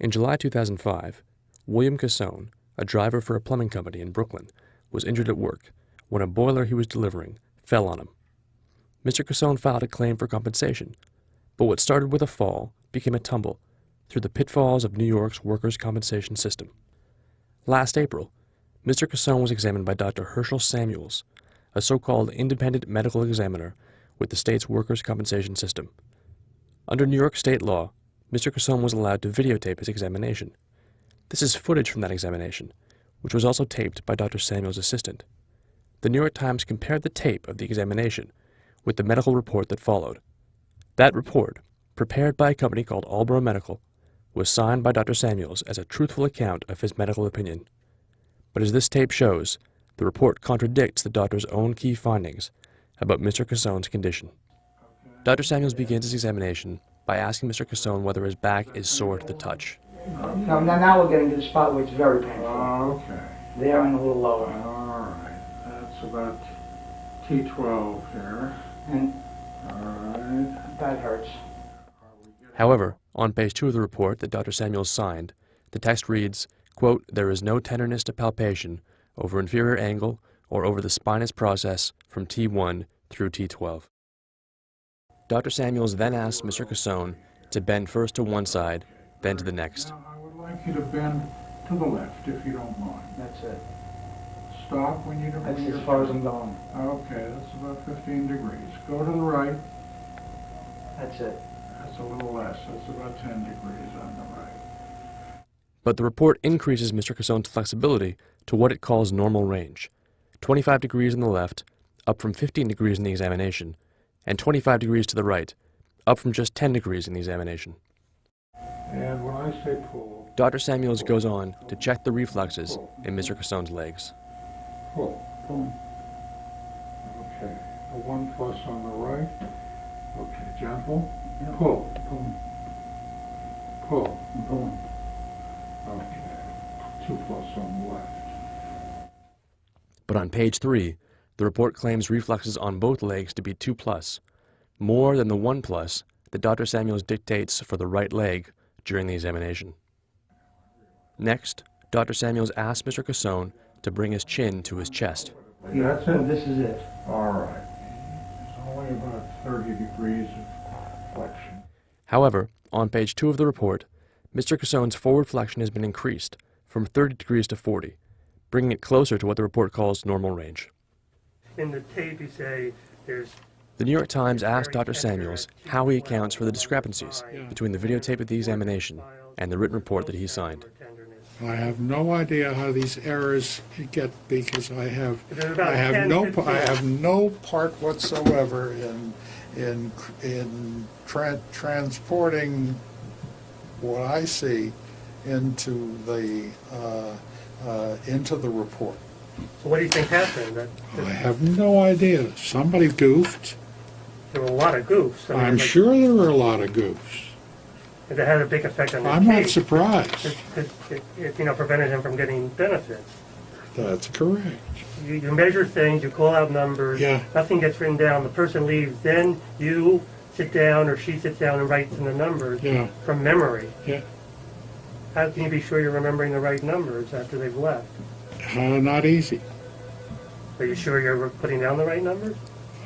In July 2005, William Cassone, a driver for a plumbing company in Brooklyn, was injured at work when a boiler he was delivering fell on him. Mr. Cassone filed a claim for compensation, but what started with a fall became a tumble through the pitfalls of New York's workers' compensation system. Last April, Mr. Cassone was examined by Dr. Herschel Samuels, a so-called independent medical examiner with the state's workers' compensation system. Under New York state law, Mr. Cassone was allowed to videotape his examination. This is footage from that examination, which was also taped by Dr. Samuels' assistant. The New York Times compared the tape of the examination with the medical report that followed. That report, prepared by a company called Albro Medical, was signed by Dr. Samuels as a truthful account of his medical opinion. But as this tape shows, the report contradicts the doctor's own key findings about Mr. Cassone's condition. Dr. Samuels begins his examination by asking Mr. Cassone whether his back is sore to the touch. Now we're getting to the spot where it's very painful. Okay. There and a little lower. All right. That's about T12 here. And All right. that hurts. However, on page 2 of the report that Dr. Samuels signed, the text reads, quote, "There is no tenderness to palpation over inferior angle or over the spinous process from T1 through T12. Dr. Samuels then asked Mr. Cassone to bend first to one side, then to the next. Now, I would like you to bend to the left, if you don't mind. That's it. Stop when you That's as far as I'm going. Okay, that's about 15 degrees. Go to the right. That's it. That's a little less. That's about 10 degrees on the right. But the report increases Mr. Cassone's flexibility to what it calls normal range, 25 degrees on the left, up from 15 degrees in the examination, and 25 degrees to the right, up from just 10 degrees in the examination. And when I say pull, Dr. Samuels goes on to check the reflexes in Mr. Cassone's legs. pull. Boom. Okay. A 1 plus on the right. Okay, gentle. Yep. Pull. Boom. Pull. Boom. Okay. 2 plus on the left. But on page 3, the report claims reflexes on both legs to be 2+, more than the 1+ that Dr. Samuels dictates for the right leg during the examination. Next, Dr. Samuels asks Mr. Cassone to bring his chin to his chest. Yeah, That's so it? this is it. All right. It's only about 30 degrees of flexion. However, on page 2 of the report, Mr. Cassone's forward flexion has been increased from 30 degrees to 40, bringing it closer to what the report calls normal range. In the tape, you say there's... The New York Times asked Dr. Samuels how he accounts for the discrepancies between the videotape of the examination and the written report that he signed. I have no idea how these errors get because I have about 10, no part whatsoever in transporting what I see into the report. So what do you think happened? I have no idea. Somebody goofed. There were a lot of goofs. I mean, I'm like, sure there were a lot of goofs. It had a big effect on the I'm not case. surprised. It prevented him from getting benefits. That's correct. You measure things, you call out numbers, Yeah. nothing gets written down, the person leaves, then you sit down or she sits down and writes in the numbers Yeah. from memory. Yeah. How can you be sure you're remembering the right numbers after they've left? Not easy. Are you sure you're putting down the right numbers?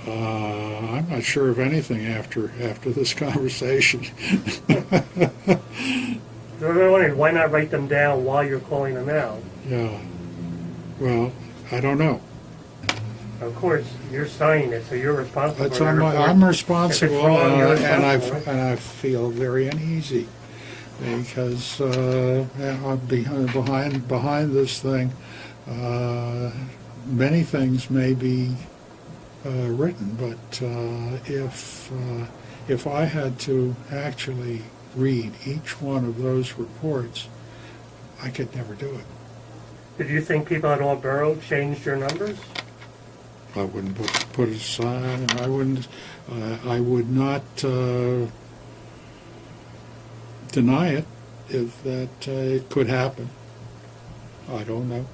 I'm not sure of anything after this conversation. So I'm wondering, why not write them down while you're calling them out? Yeah. Well, I don't know. Of course, you're signing it, so you're responsible That's for on the my, report. I'm If responsible, it's wrong, you're responsible. and I feel very uneasy because I'm behind this thing. Many things may be written, but if I had to actually read each one of those reports, I could never do it. Did you think people at Old Borough changed your numbers? I wouldn't put it aside. I wouldn't. I would not deny it if that it could happen. I don't know.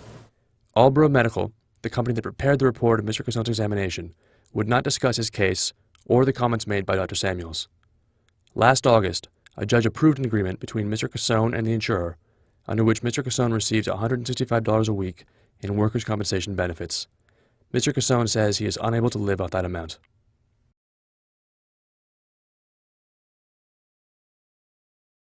Albro Medical, the company that prepared the report of Mr. Cassone's examination, would not discuss his case or the comments made by Dr. Samuels. Last August, a judge approved an agreement between Mr. Casone and the insurer, under which Mr. Casone receives $165 a week in workers' compensation benefits. Mr. Casone says he is unable to live off that amount.